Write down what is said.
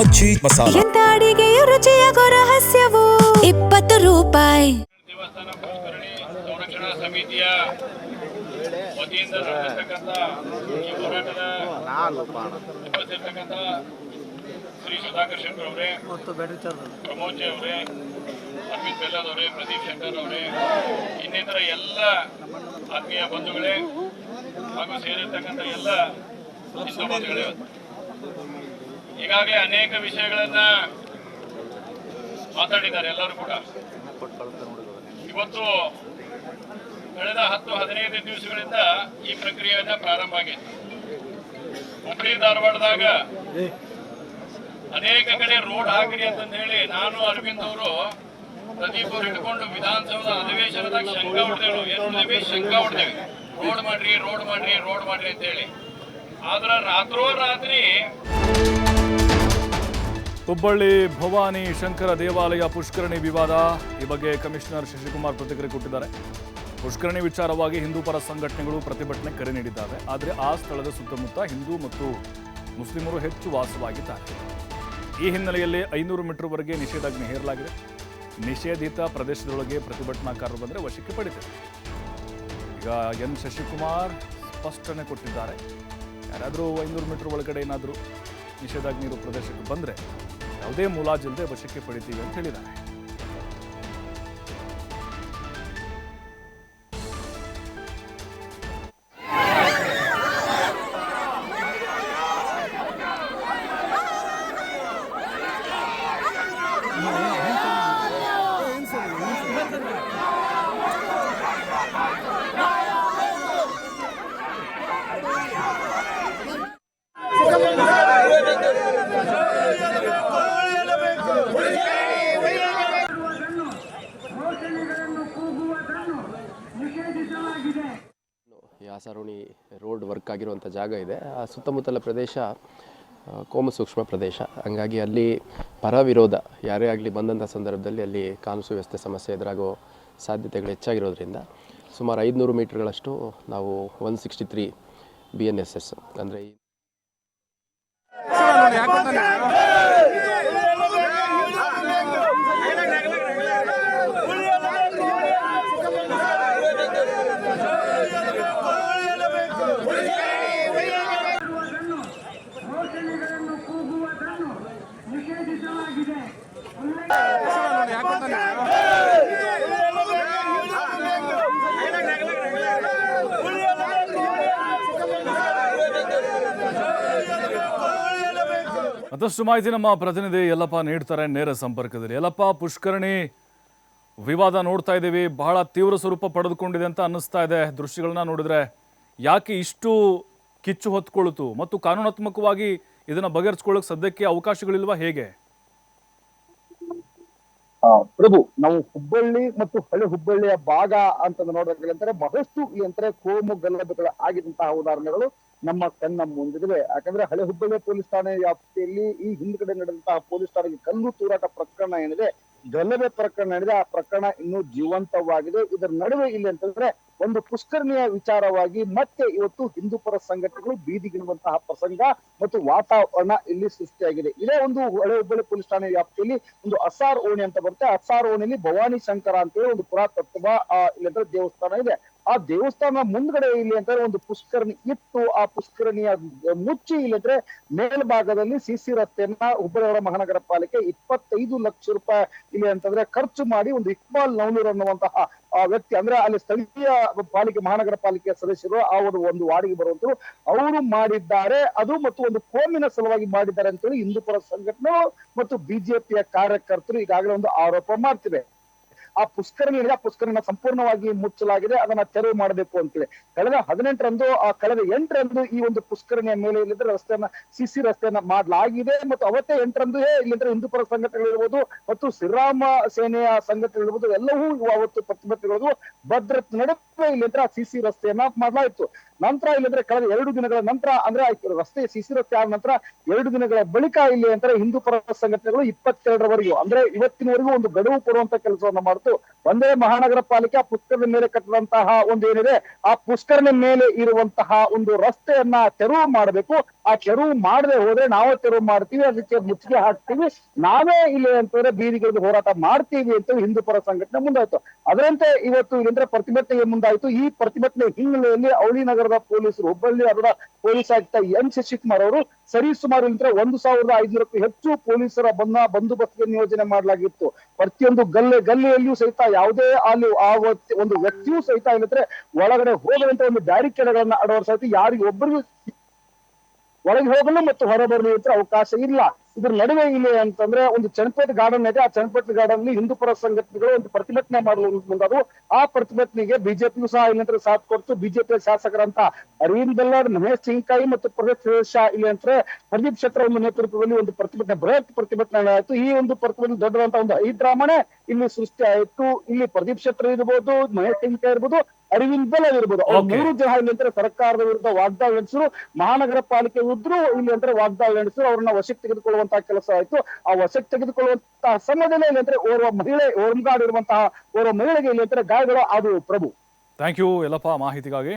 ಮಚ್ಚಿ ಮಸಾಲ. ಎಂತ ಅಡಿಗೆಯ ರುಚಿಯಾಗೋ ರಹಸ್ಯವು 20 ರೂಪಾಯಿ. ದೇವಸ್ಥಾನ ಪುಷ್ಕರಣಿ ಸಂರಕ್ಷಣಾ ಸಮಿತಿಯ ವತಿಯಿಂದ ನಡೆಸತಕ್ಕಂಥ ಈ ಹೋರಾಟದ ನಡೆಸಿರ್ತಕ್ಕಂಥ ಶ್ರೀ ಸುಧಾಕರ್ ಶೆಟ್ಟರ್ ಅವರೇ, ಪ್ರಮೋದ್ ಜಿ ಅವರೇ, ಅರವಿಂದ್ ಬೆಲ್ಲದ್ ಅವರೇ, ಪ್ರದೀಪ್ ಶೆಟ್ಟರ್ ಅವರೇ, ಇನ್ನಿತರ ಎಲ್ಲ ಆತ್ಮೀಯ ಬಂಧುಗಳೇ ಹಾಗೂ ಸೇರಿರ್ತಕ್ಕಂಥ ಎಲ್ಲ ಹಿಂದೂ ಬಂಧುಗಳೇ, ಈಗಾಗಲೇ ಅನೇಕ ವಿಷಯಗಳನ್ನ ಮಾತಾಡಿದ್ದಾರೆ ಎಲ್ಲರೂ ಕೂಡ. ಇವತ್ತು ಕಳೆದ 10-15 ದಿವಸಗಳಿಂದ ಈ ಪ್ರಕ್ರಿಯೆಯನ್ನ ಪ್ರಾರಂಭ ಆಗಿದೆ. ಹುಬ್ಬಳ್ಳಿ ಧಾರವಾಡದಾಗ ಅನೇಕ ಕಡೆ ರೋಡ್ ಹಾಕಿರಿ ಅಂತಂದು ಹೇಳಿ ನಾನು ಅರವಿಂದ್ ಅವರು ಪ್ರದೀಪ್ ಅವರು ಹಿಡ್ಕೊಂಡು ವಿಧಾನಸೌಧ ಅಧಿವೇಶನದಾಗ ಶಂಕ ಹೊಡೆದೇವು. ಶಂಕ ಹೊಡೆದೇವೆ, ರೋಡ್ ಮಾಡ್ರಿ ರೋಡ್ ಮಾಡ್ರಿ ರೋಡ್ ಮಾಡ್ರಿ ಅಂತ ಹೇಳಿ. ಆದ್ರ ರಾತ್ರೋರಾತ್ರಿ ಹುಬ್ಬಳ್ಳಿ ಭವಾನಿ ಶಂಕರ ದೇವಾಲಯ ಪುಷ್ಕರಣಿ ವಿವಾದ. ಈ ಬಗ್ಗೆ ಕಮಿಷನರ್ ಶಶಿಕುಮಾರ್ ಪ್ರತಿಕ್ರಿಯೆ ಕೊಟ್ಟಿದ್ದಾರೆ. ಪುಷ್ಕರಣಿ ವಿಚಾರವಾಗಿ ಹಿಂದೂ ಪರ ಸಂಘಟನೆಗಳು ಪ್ರತಿಭಟನೆ ಕರೆ ನೀಡಿದ್ದಾವೆ. ಆದರೆ ಆ ಸ್ಥಳದ ಸುತ್ತಮುತ್ತ ಹಿಂದೂ ಮತ್ತು ಮುಸ್ಲಿಮರು ಹೆಚ್ಚು ವಾಸವಾಗಿದ್ದಾರೆ. ಈ ಹಿನ್ನೆಲೆಯಲ್ಲಿ 500 ಮೀಟರ್ವರೆಗೆ ನಿಷೇಧಾಜ್ಞೆ ಹೇರಲಾಗಿದೆ. ನಿಷೇಧಿತ ಪ್ರದೇಶದೊಳಗೆ ಪ್ರತಿಭಟನಾಕಾರರು ಬಂದರೆ ವಶಕ್ಕೆ ಪಡಿತೇವೆ. ಈಗ ಎನ್ ಶಶಿಕುಮಾರ್ ಸ್ಪಷ್ಟನೆ ಕೊಟ್ಟಿದ್ದಾರೆ. ಯಾರಾದರೂ 500 ಮೀಟರ್ ಒಳಗಡೆ ಏನಾದರೂ ನಿಷೇಧಾಜ್ಞೆ ಇರೋ ಪ್ರದೇಶಕ್ಕೆ ಬಂದರೆ ಯಾವುದೇ ಮುಲಾಜಿಲ್ಲದೆ ವಶಕ್ಕೆ ಪಡಿತೀವಿ ಅಂತ ಹೇಳಿದ್ದಾರೆ. ಯಾಸರುಣಿ ರೋಡ್ ವರ್ಕ್ ಆಗಿರುವಂಥ ಜಾಗ ಇದೆ. ಆ ಸುತ್ತಮುತ್ತಲ ಪ್ರದೇಶ ಕೋಮು ಸೂಕ್ಷ್ಮ ಪ್ರದೇಶ. ಹಂಗಾಗಿ ಅಲ್ಲಿ ಪರ ವಿರೋಧ ಯಾರೇ ಆಗಲಿ ಬಂದಂಥ ಸಂದರ್ಭದಲ್ಲಿ ಅಲ್ಲಿ ಕಾನೂನು ಸುವ್ಯವಸ್ಥೆ ಸಮಸ್ಯೆ ಎದುರಾಗೋ ಸಾಧ್ಯತೆಗಳು ಹೆಚ್ಚಾಗಿರೋದ್ರಿಂದ ಸುಮಾರು 500 ಮೀಟರ್ಗಳಷ್ಟು ನಾವು 163 BNSS ಅಂದರೆ ಮತ್ತಷ್ಟು ಮಾಹಿತಿ ನಮ್ಮ ಪ್ರತಿನಿಧಿ ಯಲ್ಲಪ್ಪ ನೀಡ್ತಾರೆ ನೇರ ಸಂಪರ್ಕದಲ್ಲಿ. ಯಲ್ಲಪ್ಪ, ಪುಷ್ಕರಣಿ ವಿವಾದ ನೋಡ್ತಾ ಇದ್ದೀವಿ, ಬಹಳ ತೀವ್ರ ಸ್ವರೂಪ ಪಡೆದುಕೊಂಡಿದೆ ಅಂತ ಅನ್ನಿಸ್ತಾ ಇದೆ. ದೃಶ್ಯಗಳನ್ನ ನೋಡಿದ್ರೆ ಯಾಕೆ ಇಷ್ಟು ಕಿಚ್ಚು ಹೊತ್ಕೊಳ್ತು ಮತ್ತು ಕಾನೂನಾತ್ಮಕವಾಗಿ ಇದನ್ನ ಬಗೆಹರಿಸ್ಕೊಳ್ಳೋಕೆ ಸದ್ಯಕ್ಕೆ ಅವಕಾಶಗಳಿಲ್ವಾ, ಹೇಗೆ? ಪ್ರಭು, ನಾವು ಹುಬ್ಬಳ್ಳಿ ಮತ್ತು ಹಳೆ ಹುಬ್ಬಳ್ಳಿಯ ಭಾಗ ಅಂತ ನೋಡೋದಂದ್ರೆ ಬಹಳಷ್ಟು ಈ ಅಂತರ ಕೋಮು ಗಲಭೆಗಳು ಆಗಿದಂತಹ ಉದಾಹರಣೆಗಳು ನಮ್ಮ ಕಣ್ಣ ಮುಂದಿವೆ. ಯಾಕಂದ್ರೆ ಹಳೆ ಹುಬ್ಬಳ್ಳಿ ಪೊಲೀಸ್ ಠಾಣೆ ವ್ಯಾಪ್ತಿಯಲ್ಲಿ ಈ ಹಿಂದ್ಗಡೆ ನಡೆದಂತಹ ಪೊಲೀಸ್ ಠಾಣೆಗೆ ಕಲ್ಲು ತೂರಾಟ ಪ್ರಕರಣ ಏನಿದೆ, ಗಲಭೆ ಪ್ರಕರಣ ಏನಿದೆ, ಆ ಪ್ರಕರಣ ಇನ್ನೂ ಜೀವಂತವಾಗಿದೆ. ಇದರ ನಡುವೆ ಇಲ್ಲಿ ಅಂತಂದ್ರೆ ಒಂದು ಪುಷ್ಕರಣಿಯ ವಿಚಾರವಾಗಿ ಮತ್ತೆ ಇವತ್ತು ಹಿಂದೂ ಪರ ಸಂಘಟನೆಗಳು ಬೀದಿಗಿಡುವಂತಹ ಪ್ರಸಂಗ ಮತ್ತು ವಾತಾವರಣ ಇಲ್ಲಿ ಸೃಷ್ಟಿಯಾಗಿದೆ. ಇದೇ ಒಂದು ಹಳೆ ಹುಬ್ಬಳ್ಳಿ ಪೊಲೀಸ್ ಠಾಣೆ ವ್ಯಾಪ್ತಿಯಲ್ಲಿ ಒಂದು ಅಸಾರ್ ಓಣಿ ಅಂತ ಬರುತ್ತೆ. ಅಸಾರ್ ಓಣಿಯಲ್ಲಿ ಭವಾನಿ ಶಂಕರ ಅಂತ ಹೇಳಿ ಒಂದು ಪುರಾತತ್ವ ಇಲ್ಲಂದ್ರೆ ದೇವಸ್ಥಾನ ಇದೆ. ಆ ದೇವಸ್ಥಾನ ಮುಂದ್ಗಡೆ ಇಲ್ಲಿ ಅಂತ ಒಂದು ಪುಷ್ಕರಣಿ ಇತ್ತು. ಆ ಪುಷ್ಕರಣಿಯ ಮುಚ್ಚಿ ಇಲ್ಲಂದ್ರೆ ಮೇಲ್ಭಾಗದಲ್ಲಿ ಸಿಸಿ ರಸ್ತೆಯನ್ನ ಹುಬ್ಬಳ್ಳಿ ಮಹಾನಗರ ಪಾಲಿಕೆ 25 ಲಕ್ಷ ರೂಪಾಯಿ ಇಲ್ಲಿ ಅಂತಂದ್ರೆ ಖರ್ಚು ಮಾಡಿ ಒಂದು ಇಕ್ಬಾಲ್ ನವನೂರ್ ಅನ್ನುವಂತಹ ವ್ಯಕ್ತಿ, ಅಂದ್ರೆ ಅಲ್ಲಿ ಸ್ಥಳೀಯ ಪಾಲಿಕೆ ಮಹಾನಗರ ಪಾಲಿಕೆಯ ಸದಸ್ಯರು ಅವರು ಒಂದು ವಾರ್ಡಿಗೆ ಬರುವಂತರು ಅವರು ಮಾಡಿದ್ದಾರೆ. ಅದು ಮತ್ತು ಒಂದು ಕೋಮಿನ ಸಲುವಾಗಿ ಮಾಡಿದ್ದಾರೆ ಅಂತೇಳಿ ಹಿಂದೂ ಪರ ಸಂಘಟನೆಗಳು ಮತ್ತು ಬಿಜೆಪಿಯ ಕಾರ್ಯಕರ್ತರು ಈಗಾಗಲೇ ಒಂದು ಆರೋಪ ಮಾಡ್ತಿವೆ. ಆ ಪುಷ್ಕರಣಿ ಏನಿದೆ, ಆ ಪುಷ್ಕರಣ ಸಂಪೂರ್ಣವಾಗಿ ಮುಚ್ಚಲಾಗಿದೆ, ಅದನ್ನ ತೆರವು ಮಾಡಬೇಕು ಅಂತೇಳಿ ಕಳೆದ 18ರಂದು ಕಳೆದ 8ರಂದು ಈ ಒಂದು ಪುಷ್ಕರಣಿಯ ಮೇಲೆ ಇಲ್ಲಿದ್ರೆ ರಸ್ತೆಯನ್ನ ಸಿಸಿ ರಸ್ತೆಯನ್ನ ಮಾಡಲಾಗಿದೆ. ಮತ್ತು ಅವತ್ತೇ 8ರಂದು ಇಲ್ಲಿಂದ್ರೆ ಹಿಂದೂ ಪರ ಸಂಘಟನೆಗಳಿರ್ಬೋದು ಮತ್ತು ಶ್ರೀರಾಮ ಸೇನೆಯ ಸಂಘಟನೆಗಳಿರ್ಬೋದು ಎಲ್ಲವೂ ಅವತ್ತು ಪ್ರತಿಭಟನೆಗಳು ಭದ್ರತೆ ನಡುವೆ ಇಲ್ಲಿಂದ್ರೆ ಆ ಸಿಸಿ ರಸ್ತೆಯನ್ನ ಮಾಡಲಾಯಿತು. ನಂತರ ಇಲ್ಲಿಂದ್ರೆ ಕಳೆದ 2 ದಿನಗಳ ನಂತರ ಅಂದ್ರೆ ರಸ್ತೆ ಸಿಸಿ ರಸ್ತೆ ಆದ ನಂತರ 2 ದಿನಗಳ ಬಳಿಕ ಇಲ್ಲಿ ಅಂದ್ರೆ ಹಿಂದೂ ಪರ ಸಂಘಟನೆಗಳು 22ರವರೆಗೂ ಅಂದ್ರೆ ಇವತ್ತಿನವರೆಗೂ ಒಂದು ಗಡುವು ಕೊಡುವಂತ ಕೆಲಸವನ್ನ ಮಾಡ್ತಾರೆ. ಇವತ್ತು ಒಂದೇ ಮಹಾನಗರ ಪಾಲಿಕೆ ಆ ಪುಷ್ಕರಣಿ ಮೇಲೆ ಕಟ್ಟಿದಂತಹ ಒಂದು ಏನಿದೆ ಆ ಪುಷ್ಕರಣಿ ಮೇಲೆ ಇರುವಂತಹ ಒಂದು ರಸ್ತೆಯನ್ನ ತೆರವು ಮಾಡಬೇಕು. ಆ ತೆರವು ಮಾಡದೆ ಹೋದ್ರೆ ನಾವೇ ತೆರವು ಮಾಡ್ತೀವಿ, ಅದಕ್ಕೆ ಮುತ್ತಿಗೆ ಹಾಕ್ತೀವಿ, ನಾವೇ ಇಲ್ಲಿ ಅಂತಂದ್ರೆ ಬೀದಿಗಳಿಗೆ ಹೋರಾಟ ಮಾಡ್ತೀವಿ ಅಂತ ಹಿಂದೂ ಪರ ಸಂಘಟನೆ ಮುಂದಾಯ್ತು. ಅದರಂತೆ ಇವತ್ತು ಇಲ್ಲಂದ್ರೆ ಪ್ರತಿಭಟನೆಗೆ ಮುಂದಾಯ್ತು. ಈ ಪ್ರತಿಭಟನೆ ಹಿನ್ನೆಲೆಯಲ್ಲಿ ಅವಳಿ ನಗರದ ಪೊಲೀಸರು, ಹುಬ್ಬಳ್ಳಿ ಅದರ ಪೊಲೀಸ್ ಆಯುಕ್ತ ಎನ್ ಶಶಿಕುಮಾರ್ ಅವರು ಸರಿಸುಮಾರು ಇಲ್ಲಂದ್ರೆ 1,500ಕ್ಕೂ ಹೆಚ್ಚು ಪೊಲೀಸರ ಬಂದೋಬಸ್ತ್ಗೆ ನಿಯೋಜನೆ ಮಾಡಲಾಗಿತ್ತು. ಪ್ರತಿಯೊಂದು ಗಲ್ಲಿಯಲ್ಲಿಯೂ ಸಹಿತ ಯಾವುದೇ ಅಲ್ಲಿ ಆ ಒಂದು ವ್ಯಕ್ತಿಯೂ ಸಹಿತ ಇಲ್ಲಂದ್ರೆ ಒಳಗಡೆ ಹೋಗುವಂತ ಒಂದು ಬ್ಯಾರಿಕೇಡ್ಗಳನ್ನ ಅಳವಡಿಸಿ ಯಾರಿಗೆ ಒಬ್ಬರಿಗೂ ಒಳಗೆ ಹೋಗಲು ಮತ್ತು ಹೊರಬರಲು ಅವಕಾಶ ಇಲ್ಲ. ಇದ್ರ ನಡುವೆ ಇಲ್ಲಿ ಅಂತಂದ್ರೆ ಒಂದು ಚನ್ನಪೇಟೆ ಗಾರ್ಡನ್ ಇದೆ. ಆ ಚನ್ನಪೇಟೆ ಗಾರ್ಡನ್ ಅಲ್ಲಿ ಹಿಂದೂ ಪರ ಸಂಘಟನೆಗಳು ಒಂದು ಪ್ರತಿಭಟನೆ ಮಾಡಲು ಮುಂದಾದವು. ಆ ಪ್ರತಿಭಟನೆಗೆ ಬಿಜೆಪಿಯು ಸಹ ಇಲ್ಲಂದ್ರೆ ಸಾಥ್ ಕೊಡ್ತು. ಬಿಜೆಪಿ ಶಾಸಕರಂತ ಅರವಿಂದ್ ಬೆಲ್ಲರ್, ಮಹೇಶ್ ಸಿಂಕಾಯಿ ಮತ್ತು ಪ್ರದೀಪ್ ಶಾ ಇಲ್ಲಿ ಅಂದ್ರೆ ಪ್ರದೀಪ್ ಶೆಟ್ಟರ್ ಒಂದು ನೇತೃತ್ವದಲ್ಲಿ ಒಂದು ಪ್ರತಿಭಟನೆ, ಬೃಹತ್ ಪ್ರತಿಭಟನೆ ಆಯಿತು. ಈ ಒಂದು ಪ್ರತಿಭಟನೆ ದೊಡ್ಡದಂತ ಒಂದು ಹೈಡ್ರಾಮಾನೇ ಇಲ್ಲಿ ಸೃಷ್ಟಿ ಆಯಿತು. ಇಲ್ಲಿ ಪ್ರದೀಪ್ ಶೆಟ್ಟರ್ ಇರ್ಬೋದು, ಮಹೇಶ್ ಸಿಂಕಾಯಿ ಇರ್ಬೋದು, ಅರವಿಂದ್ ಬೆಲ್ಲರ್ ಇರ್ಬೋದು, ಅವ್ರು 3 ಜನ ಇಲ್ಲಿ ಅಂದ್ರೆ ಸರ್ಕಾರದ ವಿರುದ್ಧ ವಾಗ್ದಾಳಿ ನಡೆಸಿದ್ರು. ಮಹಾನಗರ ಪಾಲಿಕೆ ವಿರುದ್ಧ ಇಲ್ಲಿ ಅಂದ್ರೆ ವಾಗ್ದಾಳಿ ನಡೆಸಿದ್ರು. ಅವ್ರನ್ನ ವಶಕ್ಕೆ ತೆಗೆದುಕೊಳ್ಳುವಂತಹ ಕೆಲಸ ಆಯ್ತು. ಆ ವಶಕ್ಕೆ ತೆಗೆದುಕೊಳ್ಳುವಂತಹ ಸಮಯದಲ್ಲಿ ಇಲ್ಲಿ ಅಂದ್ರೆ ಓರ್ವ ಮಹಿಳೆ, ಹೋಮ್ಗಾರ್ಡ್ ಇರುವಂತಹ ಓರ್ವ ಮಹಿಳೆಗೆ ಇಲ್ಲಿ ಅಂದ್ರೆ ಗಾಯಗಳು ಆದವು. ಪ್ರಭು, ಥ್ಯಾಂಕ್ ಯು ಯಲ್ಲಪ್ಪ ಮಾಹಿತಿಗಾಗಿ.